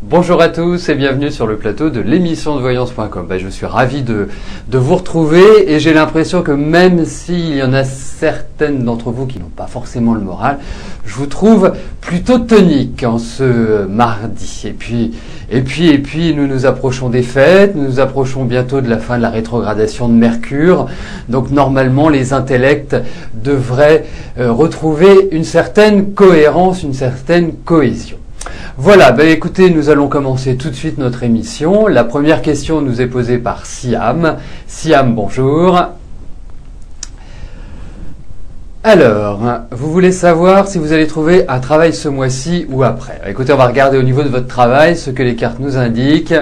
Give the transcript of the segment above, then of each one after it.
Bonjour à tous et bienvenue sur le plateau de l'émission de voyance.com. Je suis ravi de vous retrouver et j'ai l'impression que même s'il y en a certaines d'entre vous qui n'ont pas forcément le moral, je vous trouve plutôt tonique en ce mardi. Et puis nous nous approchons des fêtes, nous nous approchons bientôt de la fin de la rétrogradation de Mercure. Donc normalement les intellects devraient retrouver une certaine cohérence, une certaine cohésion. Voilà, écoutez, nous allons commencer tout de suite notre émission. La première question nous est posée par Siam. Siam, bonjour. Alors, vous voulez savoir si vous allez trouver un travail ce mois-ci ou après. Écoutez, on va regarder au niveau de votre travail ce que les cartes nous indiquent.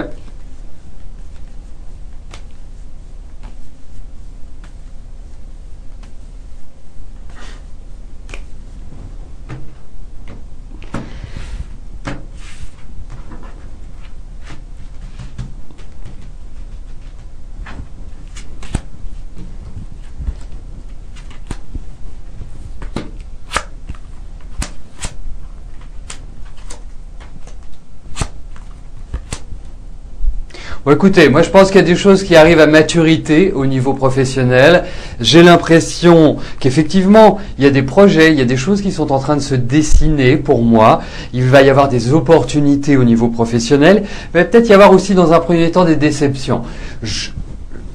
Bon, écoutez, moi je pense qu'il y a des choses qui arrivent à maturité au niveau professionnel. J'ai l'impression qu'effectivement, il y a des projets, il y a des choses qui sont en train de se dessiner pour moi. Il va y avoir des opportunités au niveau professionnel. Il va peut-être y avoir aussi dans un premier temps des déceptions.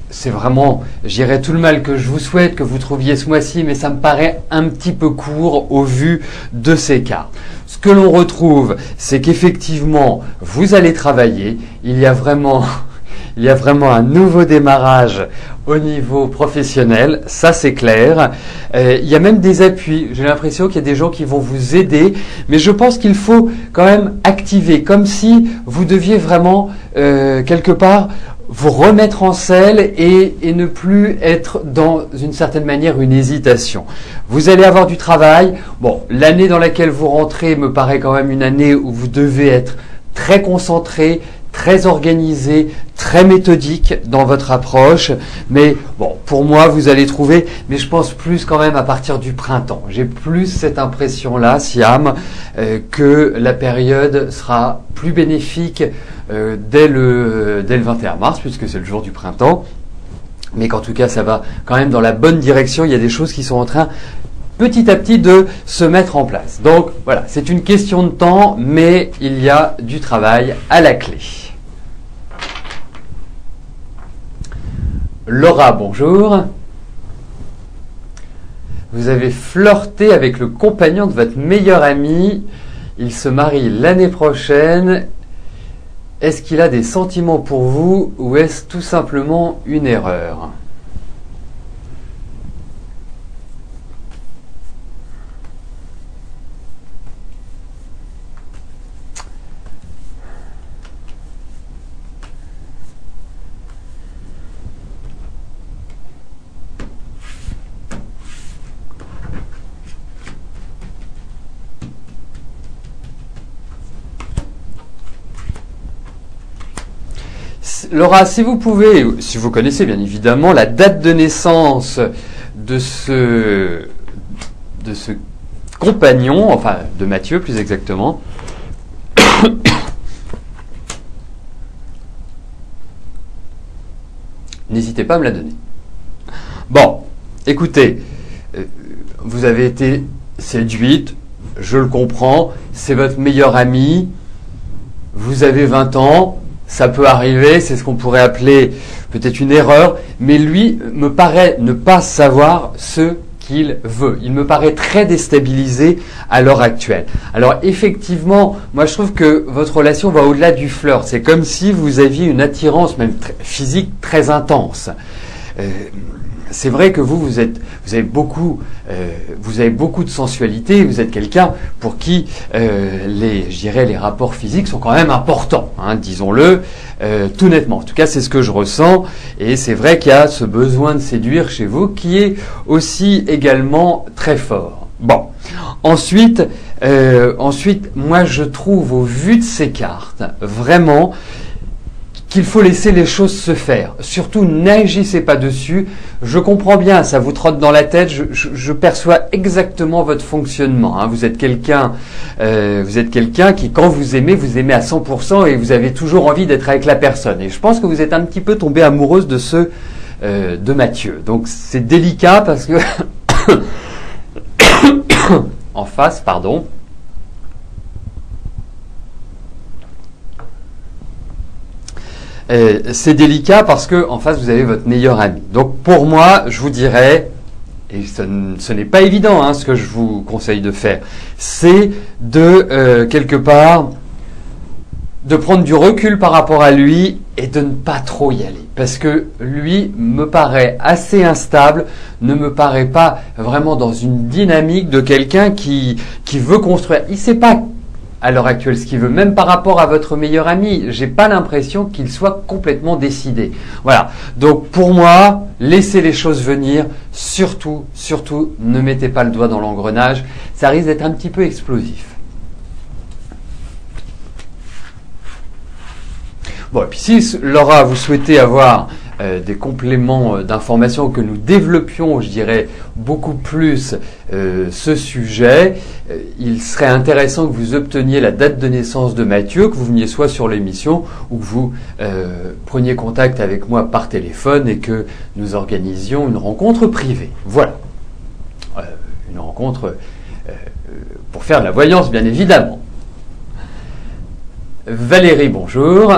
C'est vraiment, j'irais tout le mal que je vous souhaite que vous trouviez ce mois-ci, mais ça me paraît un petit peu court au vu de ces cartes. Ce que l'on retrouve, c'est qu'effectivement, vous allez travailler. Il y a vraiment un nouveau démarrage au niveau professionnel, ça c'est clair. Il y a même des appuis. J'ai l'impression qu'il y a des gens qui vont vous aider, mais je pense qu'il faut quand même activer, comme si vous deviez vraiment quelque part vous remettre en selle et ne plus être dans une certaine manière une hésitation. Vous allez avoir du travail. Bon, l'année dans laquelle vous rentrez me paraît quand même une année où vous devez être très concentré, très organisé, très méthodique dans votre approche. Mais bon, pour moi, vous allez trouver, mais je pense plus quand même à partir du printemps. J'ai plus cette impression-là, Siam, que la période sera plus bénéfique dès le 21 mars, puisque c'est le jour du printemps. Mais qu'en tout cas, ça va quand même dans la bonne direction. Il y a des choses qui sont en train petit à petit de se mettre en place. Donc voilà, c'est une question de temps, mais il y a du travail à la clé. Laura, bonjour. Vous avez flirté avec le compagnon de votre meilleur ami. Il se marie l'année prochaine. Est-ce qu'il a des sentiments pour vous ou est-ce tout simplement une erreur ? Laura, si vous pouvez, si vous connaissez bien évidemment la date de naissance de ce compagnon, enfin de Mathieu plus exactement, n'hésitez pas à me la donner. Bon, écoutez, vous avez été séduite, je le comprends, c'est votre meilleur ami, vous avez 20 ans, ça peut arriver, c'est ce qu'on pourrait appeler peut-être une erreur, mais lui me paraît ne pas savoir ce qu'il veut. Il me paraît très déstabilisé à l'heure actuelle. Alors effectivement, moi je trouve que votre relation va au-delà du flirt. C'est comme si vous aviez une attirance même physique très intense. C'est vrai que vous avez beaucoup de sensualité. Vous êtes quelqu'un pour qui les rapports physiques sont quand même importants, hein, disons-le tout nettement. En tout cas, c'est ce que je ressens, et c'est vrai qu'il y a ce besoin de séduire chez vous qui est aussi également très fort. Bon, ensuite, moi je trouve au vu de ces cartes vraiment qu'il faut laisser les choses se faire. Surtout, n'agissez pas dessus. Je comprends bien, ça vous trotte dans la tête. Je perçois exactement votre fonctionnement. Hein. Vous êtes quelqu'un qui, quand vous aimez à 100% et vous avez toujours envie d'être avec la personne. Et je pense que vous êtes un petit peu tombée amoureuse de Mathieu. Donc, c'est délicat parce que en face, pardon. C'est délicat parce que en face vous avez votre meilleur ami. Donc pour moi, je vous dirais, et ce n'est pas évident hein, ce que je vous conseille de faire, c'est de quelque part de prendre du recul par rapport à lui et de ne pas trop y aller. Parce que lui me paraît assez instable, ne me paraît pas vraiment dans une dynamique de quelqu'un qui veut construire. Il ne sait pas à l'heure actuelle ce qu'il veut, même par rapport à votre meilleur ami. J'ai pas l'impression qu'il soit complètement décidé. Voilà. Donc pour moi, laissez les choses venir. Surtout, ne mettez pas le doigt dans l'engrenage. Ça risque d'être un petit peu explosif. Bon, et puis si Laura, vous souhaitez avoir des compléments d'informations, que nous développions, je dirais, beaucoup plus ce sujet, il serait intéressant que vous obteniez la date de naissance de Mathieu, que vous veniez soit sur l'émission ou que vous preniez contact avec moi par téléphone et que nous organisions une rencontre privée. Voilà. Une rencontre pour faire de la voyance, bien évidemment. Valérie, bonjour.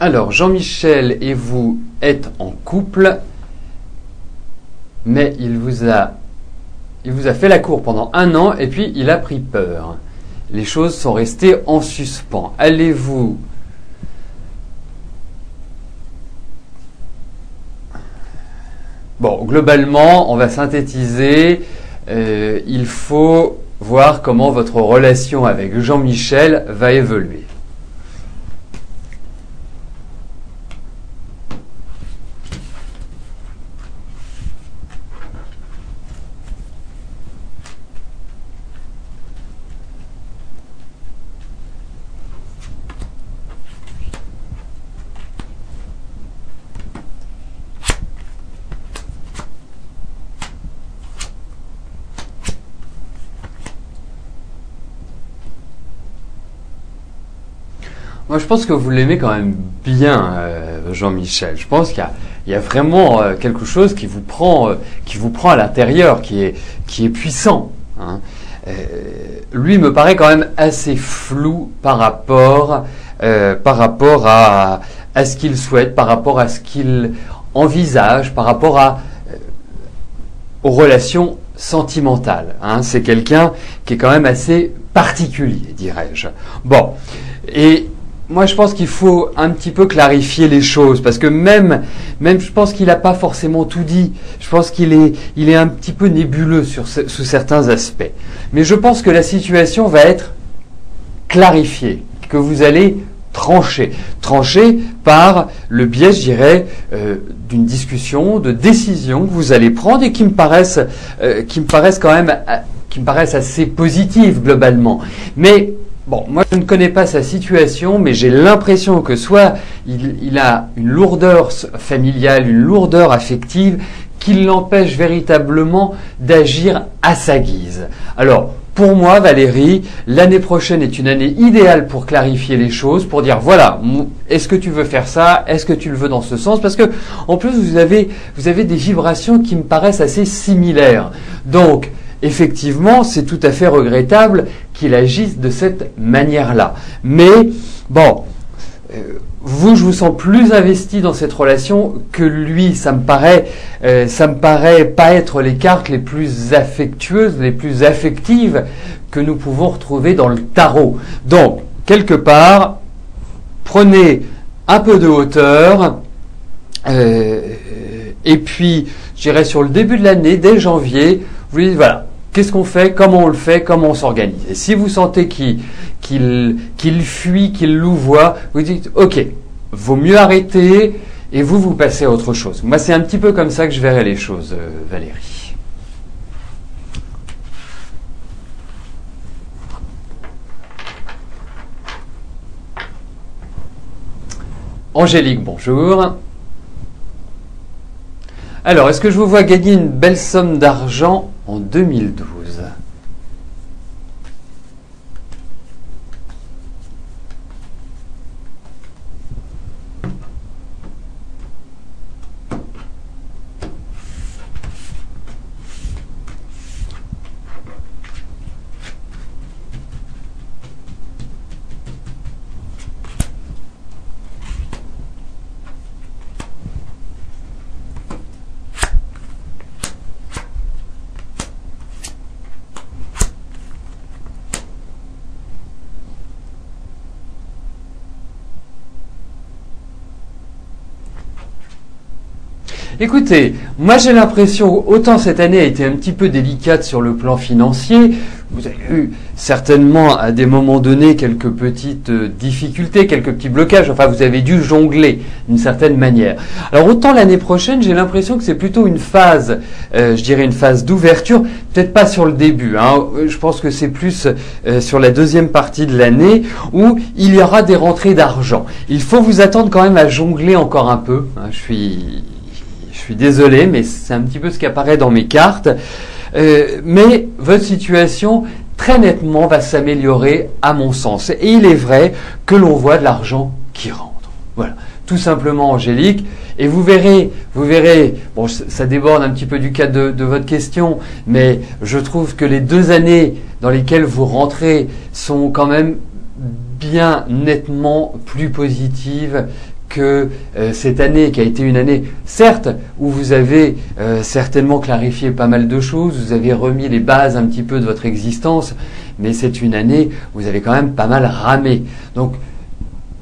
Alors, Jean-Michel et vous êtes en couple, mais il vous a fait la cour pendant 1 an et puis il a pris peur. Les choses sont restées en suspens. Allez-vous... Bon, globalement, on va synthétiser. Il faut voir comment votre relation avec Jean-Michel va évoluer. Moi, je pense que vous l'aimez quand même bien, Jean-Michel. Je pense qu'il y a vraiment quelque chose qui vous prend à l'intérieur, qui est puissant. Hein. Lui me paraît quand même assez flou par rapport à ce qu'il souhaite, par rapport à ce qu'il envisage, par rapport aux relations sentimentales. Hein. C'est quelqu'un qui est quand même assez particulier, dirais-je. Bon, et moi, je pense qu'il faut un petit peu clarifier les choses, parce que même je pense qu'il n'a pas forcément tout dit. Je pense qu'il est un petit peu nébuleux sous certains aspects. Mais je pense que la situation va être clarifiée, que vous allez trancher par le biais, je dirais, d'une discussion, de décisions que vous allez prendre et qui me paraissent assez positives globalement. Mais bon, moi je ne connais pas sa situation, mais j'ai l'impression que soit il a une lourdeur familiale, une lourdeur affective qui l'empêche véritablement d'agir à sa guise. Alors, pour moi, Valérie, l'année prochaine est une année idéale pour clarifier les choses, pour dire voilà, est-ce que tu veux faire ça, est-ce que tu le veux dans ce sens, parce que en plus vous avez des vibrations qui me paraissent assez similaires. Donc, effectivement, c'est tout à fait regrettable qu'il agisse de cette manière-là. Mais bon, je vous sens plus investi dans cette relation que lui. Ça me paraît pas être les cartes les plus affectueuses, les plus affectives que nous pouvons retrouver dans le tarot. Donc, quelque part, prenez un peu de hauteur, et puis, je dirais sur le début de l'année, dès janvier, vous dites voilà, qu'est-ce qu'on fait, comment on le fait, comment on s'organise. Et si vous sentez qu'il fuit, qu'il louvoie, vous dites ok, vaut mieux arrêter et vous passez à autre chose. Moi, c'est un petit peu comme ça que je verrais les choses, Valérie. Angélique, bonjour. Alors, est-ce que je vous vois gagner une belle somme d'argent en 2012? Écoutez, moi j'ai l'impression, autant cette année a été un petit peu délicate sur le plan financier, vous avez eu certainement à des moments donnés quelques petites difficultés, quelques petits blocages, enfin vous avez dû jongler d'une certaine manière. Alors autant l'année prochaine, j'ai l'impression que c'est plutôt une phase, je dirais une phase d'ouverture, peut-être pas sur le début, hein, je pense que c'est plus sur la deuxième partie de l'année où il y aura des rentrées d'argent. Il faut vous attendre quand même à jongler encore un peu, hein, je suis désolé, mais c'est un petit peu ce qui apparaît dans mes cartes. Mais votre situation, très nettement, va s'améliorer à mon sens. Et il est vrai que l'on voit de l'argent qui rentre. Voilà, tout simplement, Angélique. Et vous verrez, bon, ça déborde un petit peu du cadre de votre question, mais je trouve que les 2 années dans lesquelles vous rentrez sont quand même bien nettement plus positives que cette année qui a été une année, certes, où vous avez certainement clarifié pas mal de choses, vous avez remis les bases un petit peu de votre existence, mais c'est une année où vous avez quand même pas mal ramé. Donc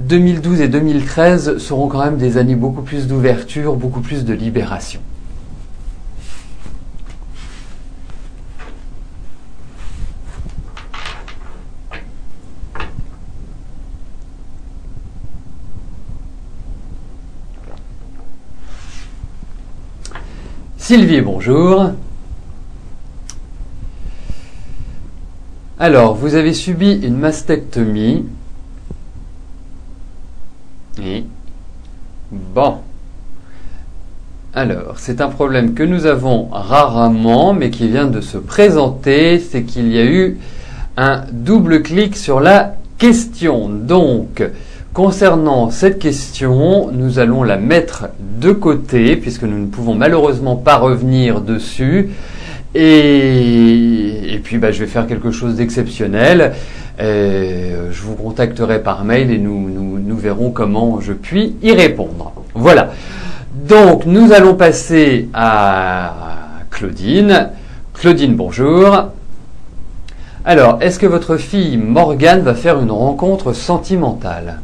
2012 et 2013 seront quand même des années beaucoup plus d'ouverture, beaucoup plus de libération. Sylvie, bonjour. Alors, vous avez subi une mastectomie. Et bon. Alors, c'est un problème que nous avons rarement, mais qui vient de se présenter. C'est qu'il y a eu un double clic sur la question. Donc, concernant cette question, nous allons la mettre de côté puisque nous ne pouvons malheureusement pas revenir dessus. Et puis je vais faire quelque chose d'exceptionnel. Je vous contacterai par mail et nous verrons comment je puis y répondre. Voilà. Donc nous allons passer à Claudine. Claudine, bonjour. Alors, est-ce que votre fille Morgane va faire une rencontre sentimentale ?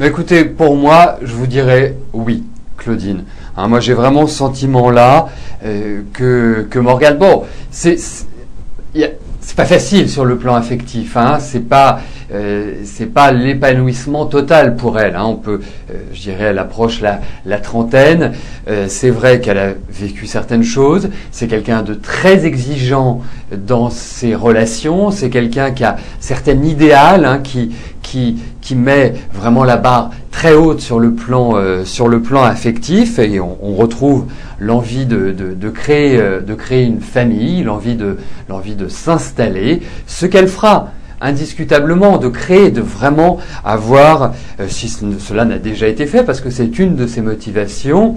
Écoutez, pour moi, je vous dirais oui, Claudine. Hein, moi, j'ai vraiment ce sentiment-là que Morgane. Bon, c'est pas facile sur le plan affectif. Hein, c'est pas l'épanouissement total pour elle. Hein, on peut, je dirais, elle approche la trentaine. C'est vrai qu'elle a vécu certaines choses. C'est quelqu'un de très exigeant dans ses relations. C'est quelqu'un qui a certains idéal, hein, qui met vraiment la barre très haute sur le plan affectif, et on retrouve l'envie de créer une famille, l'envie de s'installer, ce qu'elle fera indiscutablement, de créer, de vraiment avoir, si cela n'a déjà été fait, parce que c'est une de ses motivations.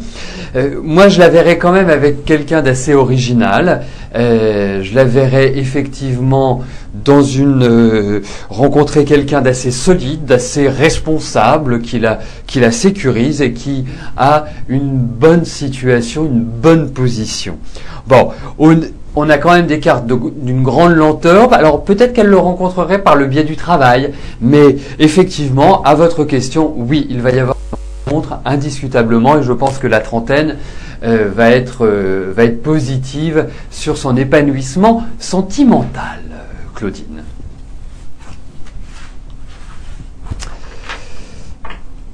Moi, je la verrais quand même avec quelqu'un d'assez original. Je la verrais effectivement rencontrer quelqu'un d'assez solide, d'assez responsable, qui la sécurise et qui a une bonne situation, une bonne position. Bon, on a quand même des cartes d'une grande lenteur. Alors peut-être qu'elle le rencontrerait par le biais du travail, mais effectivement, à votre question, oui, il va y avoir une rencontre indiscutablement, et je pense que la trentaine va être positive sur son épanouissement sentimental, Claudine.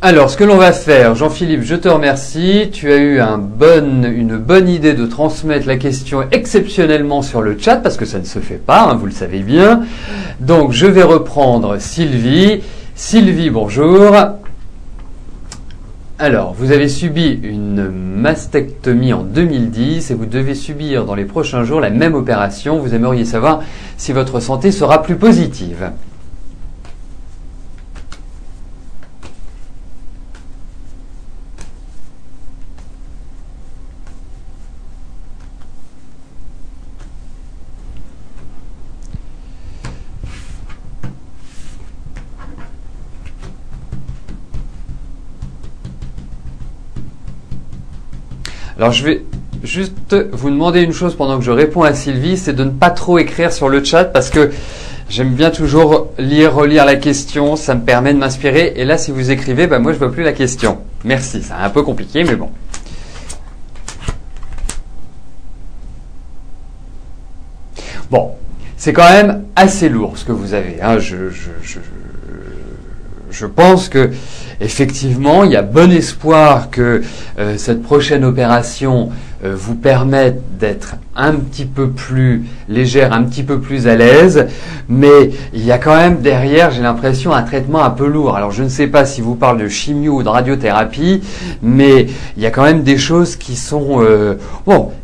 Alors, ce que l'on va faire, Jean-Philippe, je te remercie. Tu as eu une bonne idée de transmettre la question exceptionnellement sur le chat, parce que ça ne se fait pas, hein, vous le savez bien. Donc, je vais reprendre Sylvie. Sylvie, bonjour. Alors, vous avez subi une mastectomie en 2010 et vous devez subir dans les prochains jours la même opération. Vous aimeriez savoir si votre santé sera plus positive. Alors je vais juste vous demander une chose pendant que je réponds à Sylvie, c'est de ne pas trop écrire sur le chat parce que j'aime bien toujours relire la question, ça me permet de m'inspirer. Et là, si vous écrivez, moi je vois plus la question. Merci, c'est un peu compliqué, mais bon. Bon, c'est quand même assez lourd ce que vous avez. Hein. Je pense que effectivement, il y a bon espoir que cette prochaine opération vous permette d'être un petit peu plus légère, un petit peu plus à l'aise, mais il y a quand même derrière, j'ai l'impression, un traitement un peu lourd. Alors je ne sais pas si vous parlez de chimio ou de radiothérapie, mais il y a quand même des choses qui sont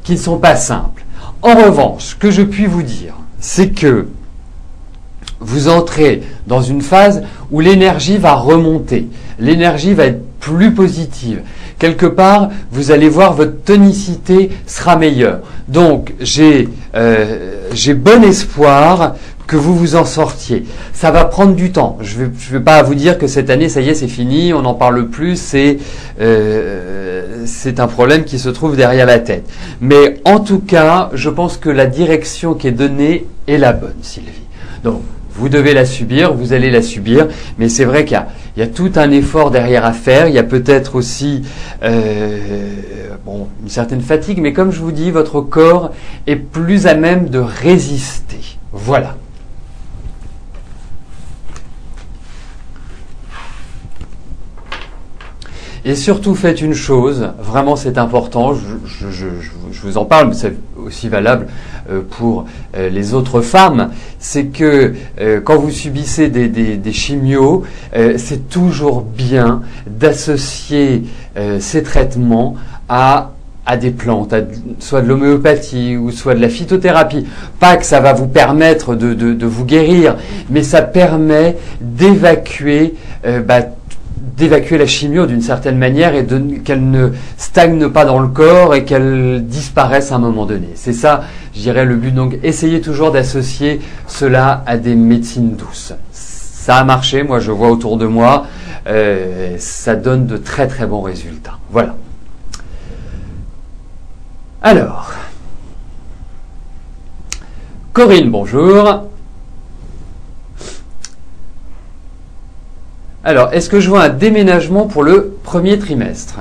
qui ne sont pas simples. En revanche, ce que je puis vous dire, c'est que vous entrez dans une phase où l'énergie va remonter, l'énergie va être plus positive. Quelque part, vous allez voir votre tonicité sera meilleure. Donc, j'ai bon espoir que vous vous en sortiez. Ça va prendre du temps. Je vais pas vous dire que cette année, ça y est, c'est fini, on n'en parle plus, c'est un problème qui se trouve derrière la tête. Mais en tout cas, je pense que la direction qui est donnée est la bonne, Sylvie. Donc, vous devez la subir, vous allez la subir, mais c'est vrai qu'il y a tout un effort derrière à faire. Il y a peut-être aussi une certaine fatigue, mais comme je vous dis, votre corps est plus à même de résister. Voilà. Et surtout, faites une chose, vraiment c'est important, je vous en parle, mais c'est aussi valable pour les autres femmes, c'est que quand vous subissez des chimios, c'est toujours bien d'associer ces traitements à des plantes, soit de l'homéopathie ou soit de la phytothérapie. Pas que ça va vous permettre de vous guérir, mais ça permet d'évacuer la chimio d'une certaine manière et qu'elle ne stagne pas dans le corps et qu'elle disparaisse à un moment donné. C'est ça, je dirais, le but. Donc, essayez toujours d'associer cela à des médecines douces. Ça a marché, moi je vois autour de moi, ça donne de très très bons résultats. Voilà. Alors, Corinne, bonjour. Alors, est-ce que je vois un déménagement pour le premier trimestre ?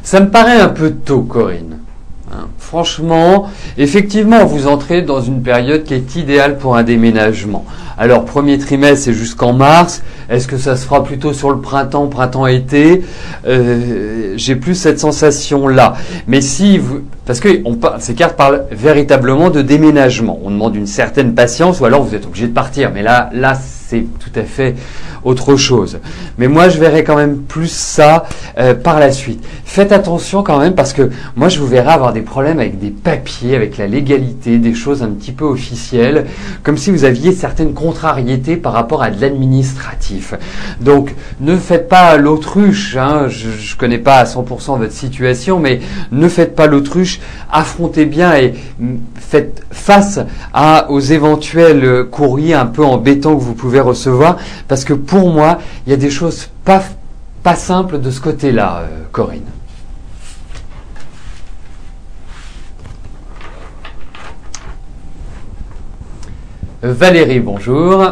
Ça me paraît un peu tôt, Corinne. Franchement, effectivement, vous entrez dans une période qui est idéale pour un déménagement. Alors, premier trimestre, c'est jusqu'en mars. Est-ce que ça se fera plutôt sur le printemps-été ? J'ai plus cette sensation-là. Mais si vous... Parce que ces cartes parlent véritablement de déménagement. On demande une certaine patience ou alors vous êtes obligé de partir. Mais là c'est tout à fait autre chose. Mais moi, je verrai quand même plus ça par la suite. Faites attention quand même parce que moi, je vous verrai avoir des problèmes avec des papiers, avec la légalité, des choses un petit peu officielles, comme si vous aviez certaines contrariétés par rapport à de l'administratif. Donc, ne faites pas l'autruche, hein, je connais pas à 100% votre situation, mais ne faites pas l'autruche, affrontez bien et faites face aux éventuels courriers un peu embêtants que vous pouvez recevoir, parce que pour moi, il y a des choses pas simples de ce côté-là, Corinne. Valérie, bonjour.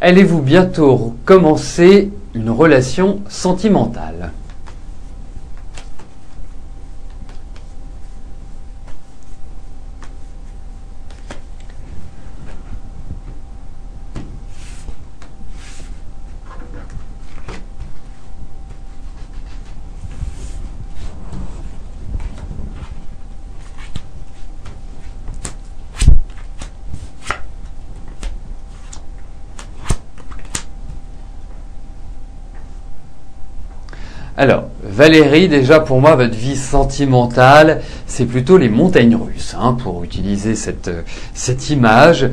Allez-vous bientôt commencer une relation sentimentale ? Alors, Valérie, déjà pour moi, votre vie sentimentale, c'est plutôt les montagnes russes, hein, pour utiliser cette image.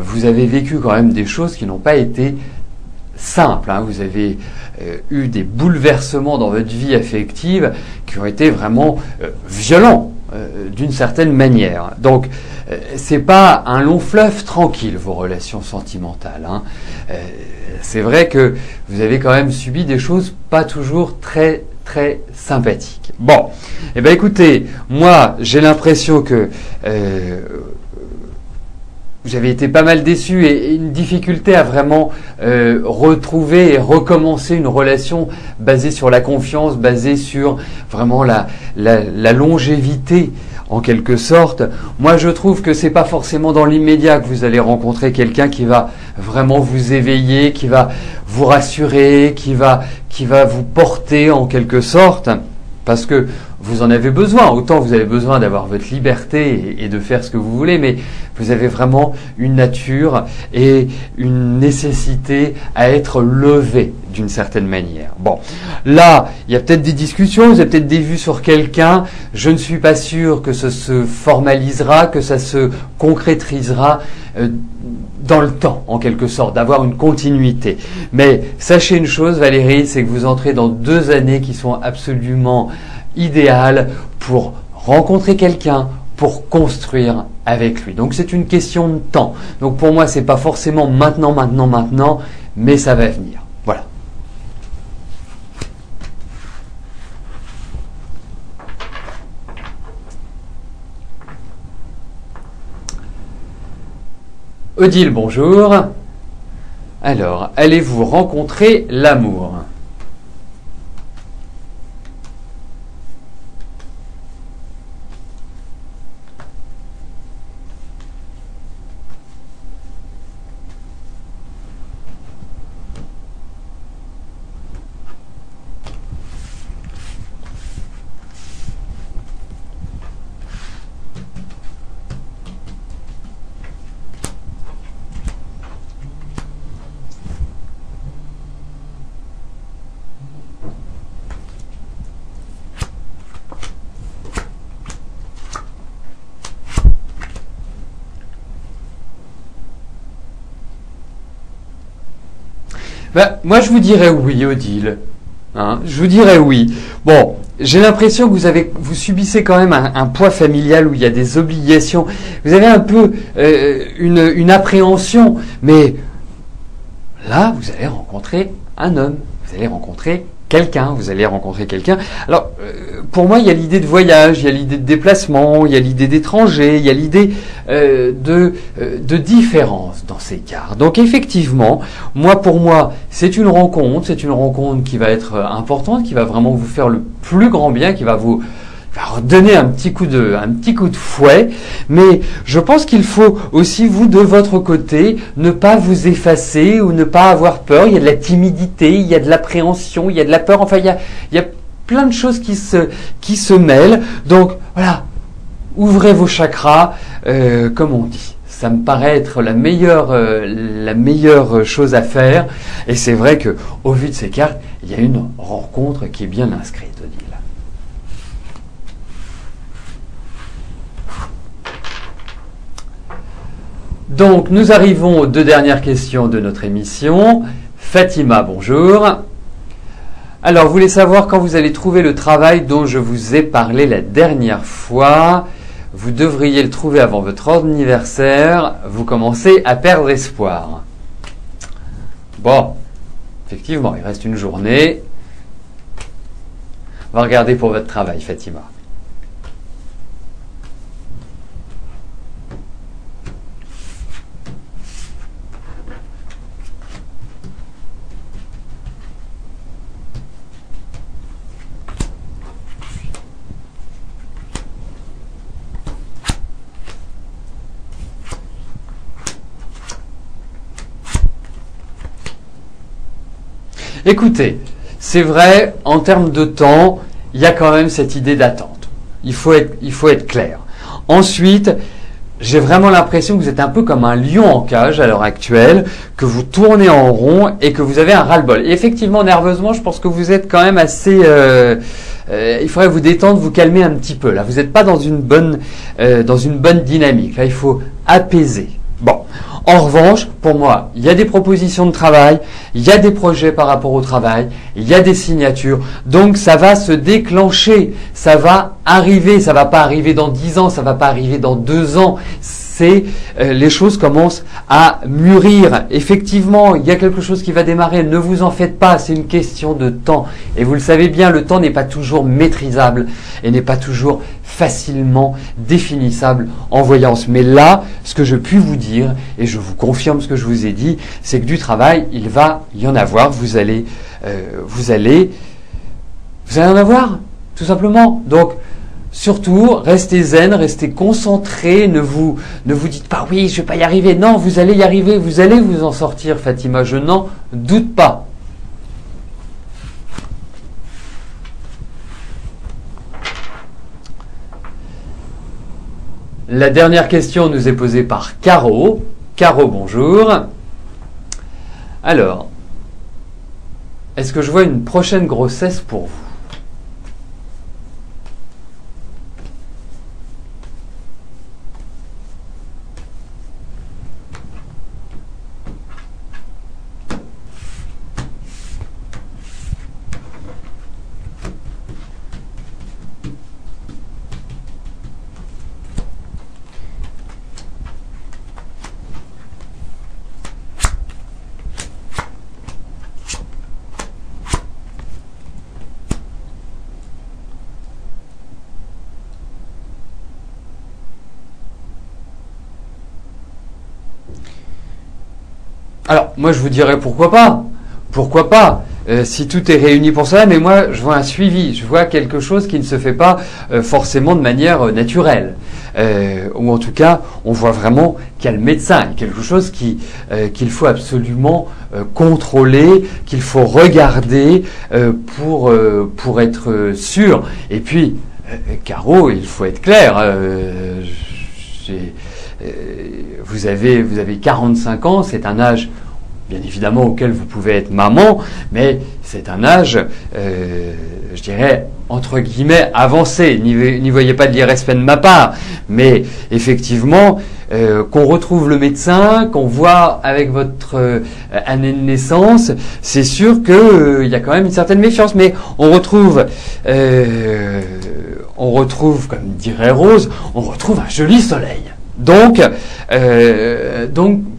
Vous avez vécu quand même des choses qui n'ont pas été simples, hein. Vous avez eu des bouleversements dans votre vie affective qui ont été vraiment violents, d'une certaine manière. Donc, c'est pas un long fleuve tranquille, vos relations sentimentales, hein. C'est vrai que vous avez quand même subi des choses pas toujours très très sympathiques. Bon, eh ben écoutez, moi j'ai l'impression que vous avez été pas mal déçu et une difficulté à vraiment retrouver et recommencer une relation basée sur la confiance, basée sur vraiment la longévité en quelque sorte. Moi je trouve que c'est pas forcément dans l'immédiat que vous allez rencontrer quelqu'un qui va vraiment vous éveiller, qui va vous rassurer, qui va vous porter en quelque sorte, parce que vous en avez besoin. Autant vous avez besoin d'avoir votre liberté et de faire ce que vous voulez, mais vous avez vraiment une nature et une nécessité à être levé d'une certaine manière. Bon, là, il y a peut-être des discussions, vous avez peut-être des vues sur quelqu'un. Je ne suis pas sûr que ça se formalisera, que ça se concrétisera dans le temps, en quelque sorte, d'avoir une continuité. Mais sachez une chose, Valérie, c'est que vous entrez dans 2 années qui sont absolument idéales pour rencontrer quelqu'un, pour construire avec lui. Donc c'est une question de temps. Donc pour moi, c'est pas forcément maintenant, mais ça va venir. Voilà. Odile, bonjour. Alors, allez-vous rencontrer l'amour ? Ben, moi, je vous dirais oui, Odile. Hein, je vous dirais oui. Bon, j'ai l'impression que vous subissez quand même un poids familial où il y a des obligations. Vous avez un peu une appréhension, mais là, vous allez rencontrer un homme. Vous allez rencontrer quelqu'un. Alors, pour moi, il y a l'idée de voyage, il y a l'idée de déplacement, il y a l'idée d'étranger, il y a l'idée de différence dans ces cas. Donc, effectivement, pour moi, c'est une rencontre qui va être importante, qui va vraiment vous faire le plus grand bien, qui va vous redonner un petit coup de fouet, mais je pense qu'il faut aussi, vous, de votre côté, ne pas vous effacer ou ne pas avoir peur. Il y a de la timidité, il y a de l'appréhension, il y a de la peur, enfin, il y a plein de choses qui se mêlent. Donc, voilà, ouvrez vos chakras, comme on dit. ça me paraît être la meilleure chose à faire. Et c'est vrai que, au vu de ces cartes, il y a une rencontre qui est bien inscrite, Odile. Donc, nous arrivons aux 2 dernières questions de notre émission. Fatima, bonjour. Alors, vous voulez savoir quand vous allez trouver le travail dont je vous ai parlé la dernière fois. Vous devriez le trouver avant votre anniversaire. Vous commencez à perdre espoir. Bon, effectivement, il reste une journée. On va regarder pour votre travail, Fatima. Écoutez, c'est vrai, en termes de temps, il y a quand même cette idée d'attente. Il faut être clair. Ensuite, j'ai vraiment l'impression que vous êtes un peu comme un lion en cage à l'heure actuelle, que vous tournez en rond et que vous avez un ras-le-bol. Et effectivement, nerveusement, je pense que vous êtes quand même assez... il faudrait vous détendre, vous calmer un petit peu. Là, vous n'êtes pas dans une bonne dynamique. Là, il faut apaiser. Bon. En revanche, pour moi, il y a des propositions de travail, il y a des projets par rapport au travail, il y a des signatures. Donc, ça va se déclencher, ça va arriver, ça va pas arriver dans 10 ans, ça va pas arriver dans 2 ans. Les choses commencent à mûrir. Effectivement, il y a quelque chose qui va démarrer. Ne vous en faites pas, c'est une question de temps. Et vous le savez bien, le temps n'est pas toujours maîtrisable et n'est pas toujours facilement définissable en voyance. Mais là, ce que je puis vous dire, et je vous confirme ce que je vous ai dit, c'est que du travail, il va y en avoir. Vous allez en avoir, tout simplement. Donc, surtout, restez zen, restez concentrés, ne vous dites pas oui, je vais pas y arriver. Non, vous allez y arriver, vous allez vous en sortir, Fatima, je n'en doute pas. La dernière question nous est posée par Caro. Caro, bonjour. Alors, est-ce que je vois une prochaine grossesse pour vous ? Alors, moi je vous dirais pourquoi pas. Pourquoi pas si tout est réuni pour cela, mais moi je vois un suivi, je vois quelque chose qui ne se fait pas forcément de manière naturelle. Ou en tout cas, on voit vraiment qu'il y a le médecin, quelque chose qu'il faut absolument contrôler, qu'il faut regarder pour être sûr. Et puis, Caro, il faut être clair, vous avez 45 ans, c'est un âge bien évidemment auquel vous pouvez être maman, mais c'est un âge, je dirais, entre guillemets, avancé. N'y voyez pas de l'irrespect de ma part, mais effectivement, qu'on retrouve le médecin, qu'on voit avec votre année de naissance, c'est sûr qu'il y a quand même une certaine méfiance, mais on retrouve, comme dirait Rose, on retrouve un joli soleil. Donc,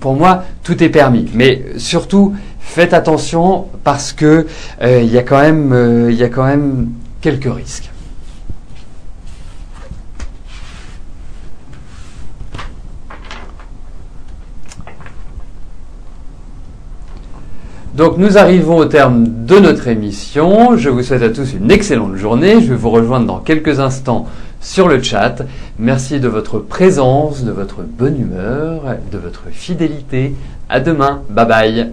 pour moi, tout est permis. Mais surtout, faites attention parce que il y a quand même quelques risques. Donc nous arrivons au terme de notre émission. Je vous souhaite à tous une excellente journée. Je vais vous rejoindre dans quelques instants sur le chat. Merci de votre présence, de votre bonne humeur, de votre fidélité. À demain. Bye bye.